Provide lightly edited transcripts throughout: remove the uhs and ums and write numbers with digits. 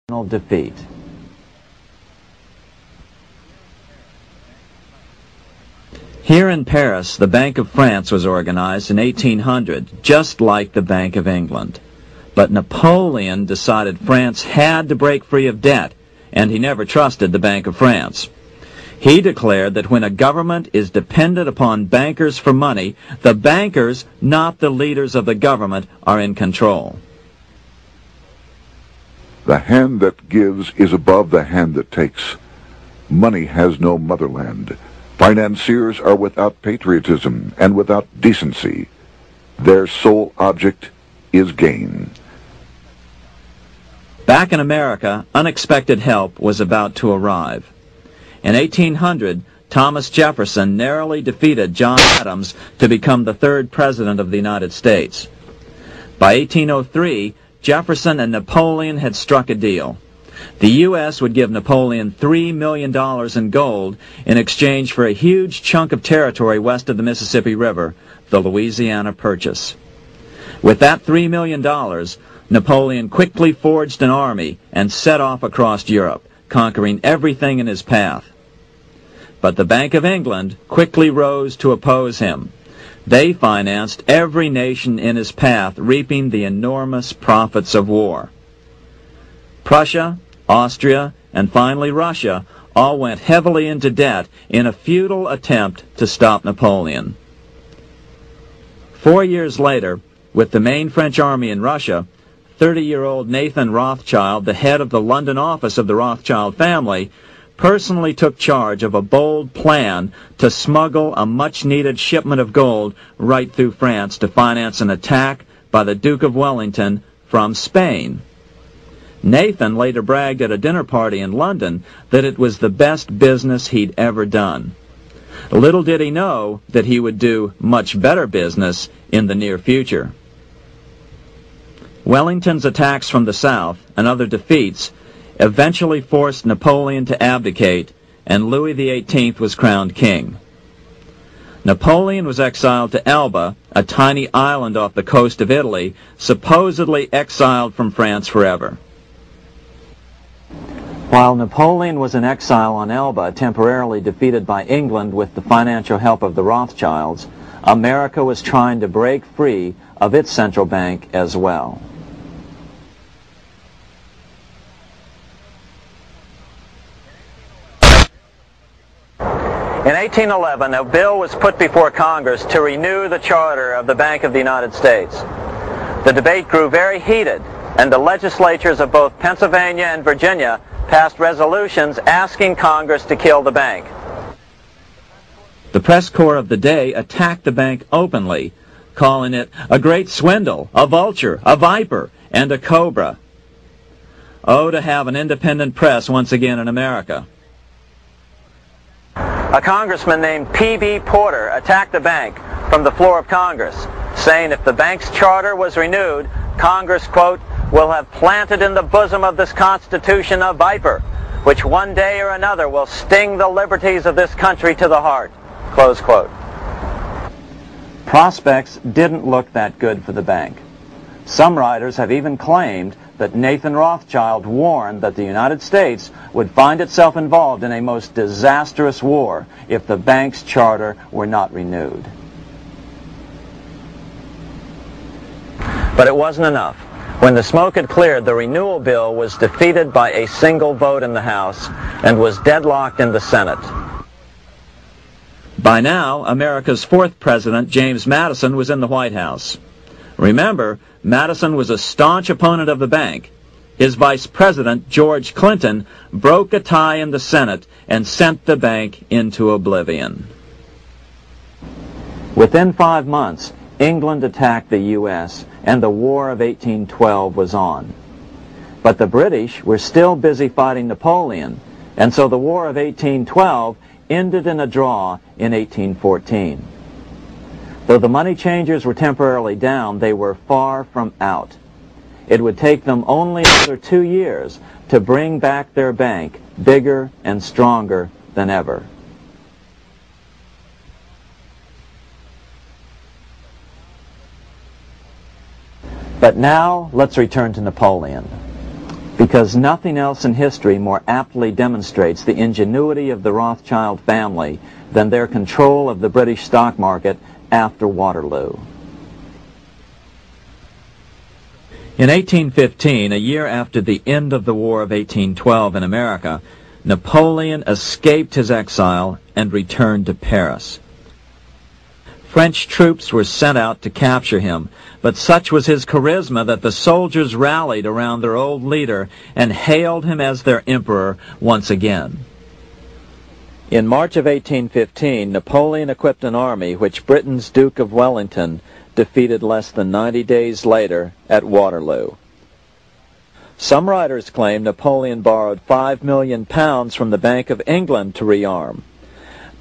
defeat. Here in Paris, the Bank of France was organized in 1800, just like the Bank of England. But Napoleon decided France had to break free of debt, and he never trusted the Bank of France. He declared that when a government is dependent upon bankers for money, the bankers, not the leaders of the government, are in control. The hand that gives is above the hand that takes. Money has no motherland. Financiers are without patriotism and without decency. Their sole object is gain. Back in America, unexpected help was about to arrive. In 1800, Thomas Jefferson narrowly defeated John Adams to become the third president of the United States. By 1803, Jefferson and Napoleon had struck a deal. The U.S. would give Napoleon $3 million in gold in exchange for a huge chunk of territory west of the Mississippi River, the Louisiana Purchase. With that $3 million, Napoleon quickly forged an army and set off across Europe, conquering everything in his path. But the Bank of England quickly rose to oppose him. They financed every nation in his path, reaping the enormous profits of war. Prussia, Austria, and finally Russia all went heavily into debt in a futile attempt to stop Napoleon. 4 years later, with the main French army in Russia, 30-year-old Nathan Rothschild, the head of the London office of the Rothschild family, personally took charge of a bold plan to smuggle a much-needed shipment of gold right through France to finance an attack by the Duke of Wellington from Spain. Nathan later bragged at a dinner party in London that it was the best business he'd ever done. Little did he know that he would do much better business in the near future. Wellington's attacks from the south and other defeats eventually forced Napoleon to abdicate, and Louis XVIII was crowned king. Napoleon was exiled to Elba, a tiny island off the coast of Italy, supposedly exiled from France forever. While Napoleon was in exile on Elba, temporarily defeated by England with the financial help of the Rothschilds, America was trying to break free of its central bank as well. In 1811, a bill was put before Congress to renew the charter of the Bank of the United States. The debate grew very heated, and the legislatures of both Pennsylvania and Virginia passed resolutions asking Congress to kill the bank. The press corps of the day attacked the bank openly, calling it a great swindle, a vulture, a viper, and a cobra. Oh, to have an independent press once again in America. A congressman named P.B. Porter attacked the bank from the floor of Congress, saying if the bank's charter was renewed, Congress, quote, will have planted in the bosom of this Constitution a viper, which one day or another will sting the liberties of this country to the heart, close quote. Prospects didn't look that good for the bank. Some writers have even claimed that Nathan Rothschild warned that the United States would find itself involved in a most disastrous war if the bank's charter were not renewed. But it wasn't enough. When the smoke had cleared, the renewal bill was defeated by a single vote in the House and was deadlocked in the Senate. By now, America's fourth president, James Madison, was in the White House. Remember, Madison was a staunch opponent of the bank. His vice president, George Clinton, broke a tie in the Senate and sent the bank into oblivion. Within 5 months, England attacked the U.S., and the War of 1812 was on. But the British were still busy fighting Napoleon, and so the War of 1812 ended in a draw in 1814. Though the money changers were temporarily down, they were far from out. It would take them only another 2 years to bring back their bank bigger and stronger than ever. But now, let's return to Napoleon. because nothing else in history more aptly demonstrates the ingenuity of the Rothschild family than their control of the British stock market after Waterloo. In 1815, a year after the end of the War of 1812 in America, Napoleon escaped his exile and returned to Paris. French troops were sent out to capture him, but such was his charisma that the soldiers rallied around their old leader and hailed him as their emperor once again. In March of 1815, Napoleon equipped an army which Britain's Duke of Wellington defeated less than 90 days later at Waterloo. Some writers claim Napoleon borrowed £5 million from the Bank of England to rearm,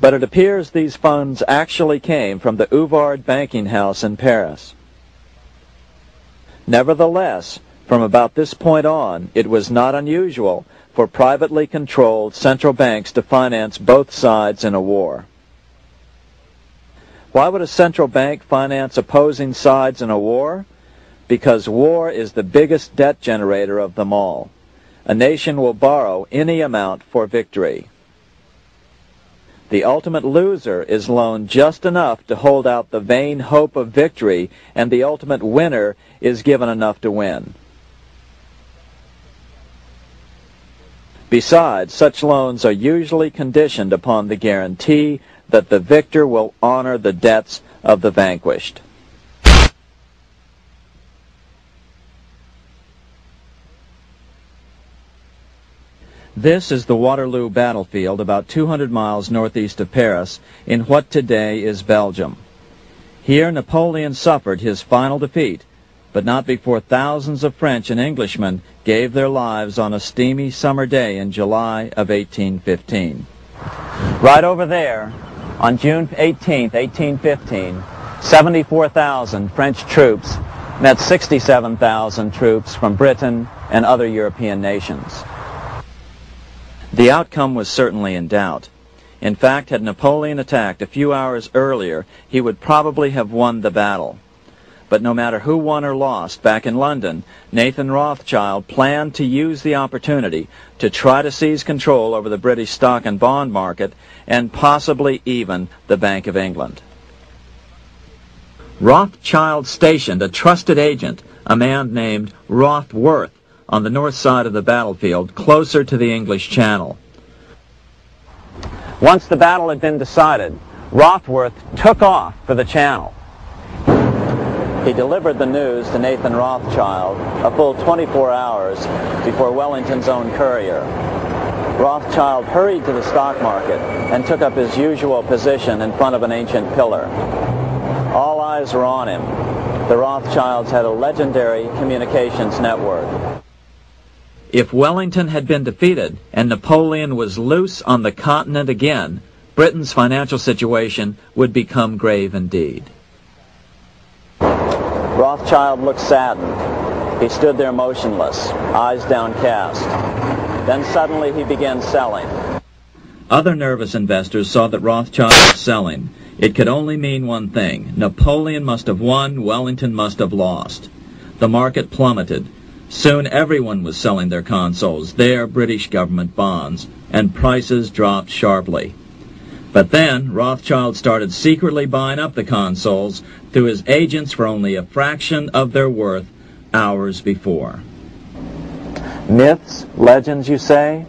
but it appears these funds actually came from the Ouvard banking house in Paris. Nevertheless, from about this point on, it was not unusual for privately controlled central banks to finance both sides in a war. Why would a central bank finance opposing sides in a war? Because war is the biggest debt generator of them all. A nation will borrow any amount for victory. The ultimate loser is loaned just enough to hold out the vain hope of victory, and the ultimate winner is given enough to win. Besides, such loans are usually conditioned upon the guarantee that the victor will honor the debts of the vanquished. This is the Waterloo battlefield about 200 miles northeast of Paris in what today is Belgium. Here Napoleon suffered his final defeat, but not before thousands of French and Englishmen gave their lives on a steamy summer day in July of 1815. Right over there, on June 18, 1815, 74,000 French troops met 67,000 troops from Britain and other European nations. The outcome was certainly in doubt. In fact, had Napoleon attacked a few hours earlier, he would probably have won the battle. But no matter who won or lost, back in London, Nathan Rothschild planned to use the opportunity to try to seize control over the British stock and bond market and possibly even the Bank of England. Rothschild stationed a trusted agent, a man named Rothworth, on the north side of the battlefield, closer to the English Channel. Once the battle had been decided, Rothworth took off for the Channel. He delivered the news to Nathan Rothschild a full 24 hours before Wellington's own courier. Rothschild hurried to the stock market and took up his usual position in front of an ancient pillar. All eyes were on him. The Rothschilds had a legendary communications network. If Wellington had been defeated and Napoleon was loose on the continent again, Britain's financial situation would become grave indeed. Rothschild looked saddened. He stood there motionless, eyes downcast. Then suddenly he began selling. Other nervous investors saw that Rothschild was selling. It could only mean one thing. Napoleon must have won, Wellington must have lost. The market plummeted. Soon everyone was selling their consols, their British government bonds, and prices dropped sharply. But then Rothschild started secretly buying up the consols through his agents for only a fraction of their worth hours before. Myths, legends, you say?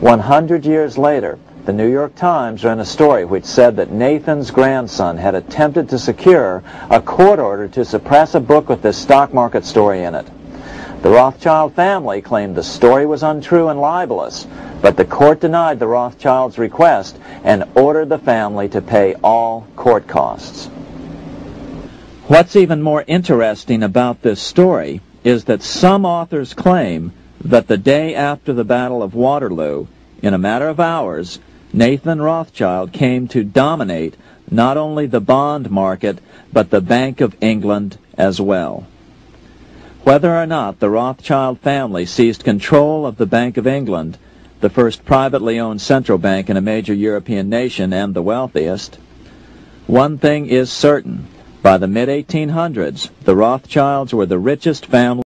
100 years later, the New York Times ran a story which said that Nathan's grandson had attempted to secure a court order to suppress a book with this stock market story in it. The Rothschild family claimed the story was untrue and libelous, but the court denied the Rothschilds' request and ordered the family to pay all court costs. What's even more interesting about this story is that some authors claim that the day after the Battle of Waterloo, in a matter of hours, Nathan Rothschild came to dominate not only the bond market, but the Bank of England as well. Whether or not the Rothschild family seized control of the Bank of England, the first privately owned central bank in a major European nation and the wealthiest, one thing is certain. By the mid-1800s, the Rothschilds were the richest family